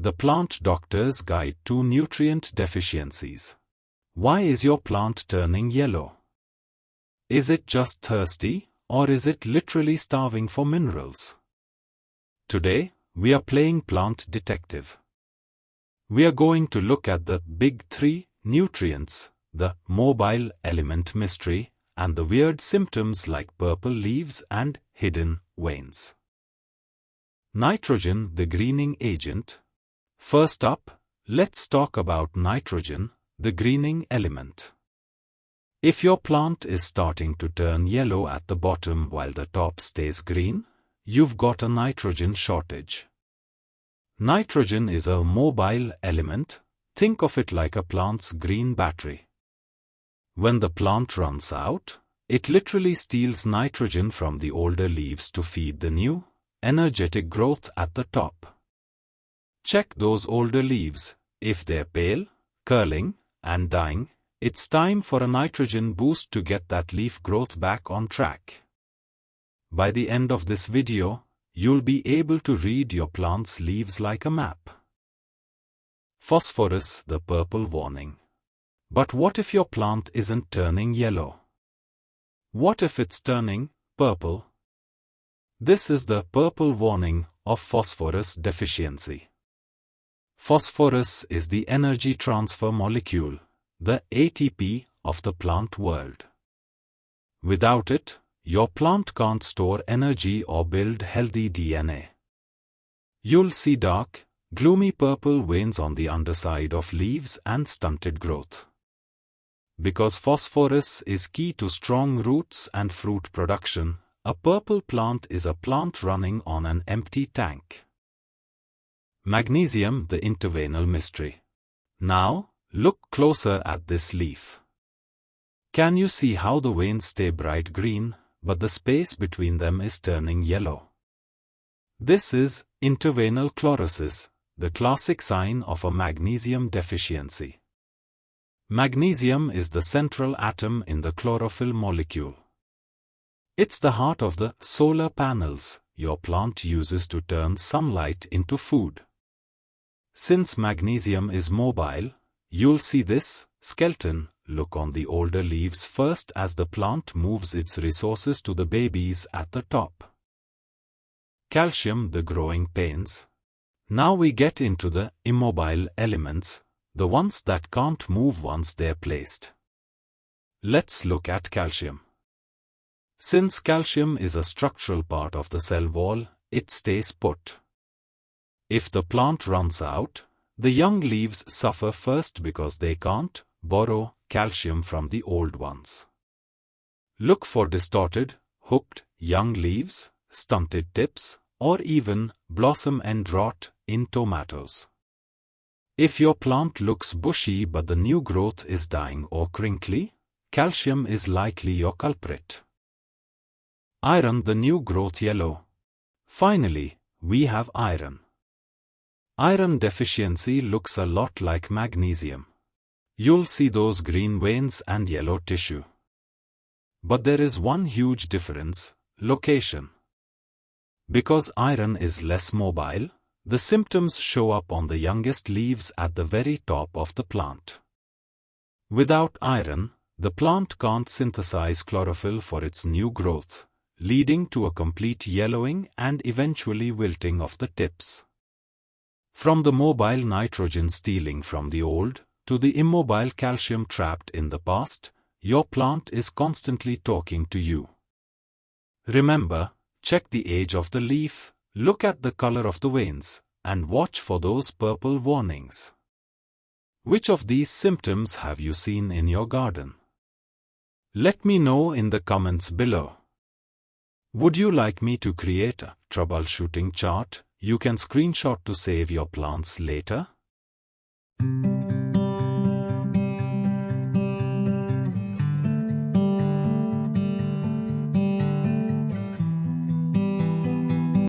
The Plant Doctor's Guide to Nutrient Deficiencies. Why is your plant turning yellow? Is it just thirsty, or is it literally starving for minerals? Today, we are playing plant detective. We are going to look at the big three nutrients, the mobile element mystery, and the weird symptoms like purple leaves and hidden veins. Nitrogen, the greening agent. First up, let's talk about nitrogen, the greening element. If your plant is starting to turn yellow at the bottom while the top stays green, you've got a nitrogen shortage. Nitrogen is a mobile element. Think of it like a plant's green battery. When the plant runs out, it literally steals nitrogen from the older leaves to feed the new, energetic growth at the top. Check those older leaves. If they're pale, curling, and dying, it's time for a nitrogen boost to get that leaf growth back on track. By the end of this video, you'll be able to read your plant's leaves like a map. Phosphorus, the purple warning. But what if your plant isn't turning yellow? What if it's turning purple? This is the purple warning of phosphorus deficiency. Phosphorus is the energy transfer molecule, the ATP of the plant world. Without it, your plant can't store energy or build healthy DNA. You'll see dark, gloomy purple veins on the underside of leaves and stunted growth. Because phosphorus is key to strong roots and fruit production, a purple plant is a plant running on an empty tank. Magnesium, the Interveinal Mystery. Now, look closer at this leaf. Can you see how the veins stay bright green, but the space between them is turning yellow? This is interveinal chlorosis, the classic sign of a magnesium deficiency. Magnesium is the central atom in the chlorophyll molecule. It's the heart of the solar panels your plant uses to turn sunlight into food. Since magnesium is mobile, you'll see this skeleton look on the older leaves first as the plant moves its resources to the babies at the top. Calcium, the growing pains. Now we get into the immobile elements, the ones that can't move once they're placed. Let's look at calcium. Since calcium is a structural part of the cell wall, it stays put. If the plant runs out, the young leaves suffer first because they can't borrow calcium from the old ones. Look for distorted, hooked, young leaves, stunted tips, or even blossom end rot in tomatoes. If your plant looks bushy but the new growth is dying or crinkly, calcium is likely your culprit. Iron, the new growth yellow. Finally, we have iron. Iron deficiency looks a lot like magnesium. You'll see those green veins and yellow tissue. But there is one huge difference: location. Because iron is less mobile, the symptoms show up on the youngest leaves at the very top of the plant. Without iron, the plant can't synthesize chlorophyll for its new growth, leading to a complete yellowing and eventually wilting of the tips. From the mobile nitrogen stealing from the old, to the immobile calcium trapped in the past, your plant is constantly talking to you. Remember, check the age of the leaf, look at the color of the veins, and watch for those purple warnings. Which of these symptoms have you seen in your garden? Let me know in the comments below. Would you like me to create a troubleshooting chart you can screenshot to save your plants later?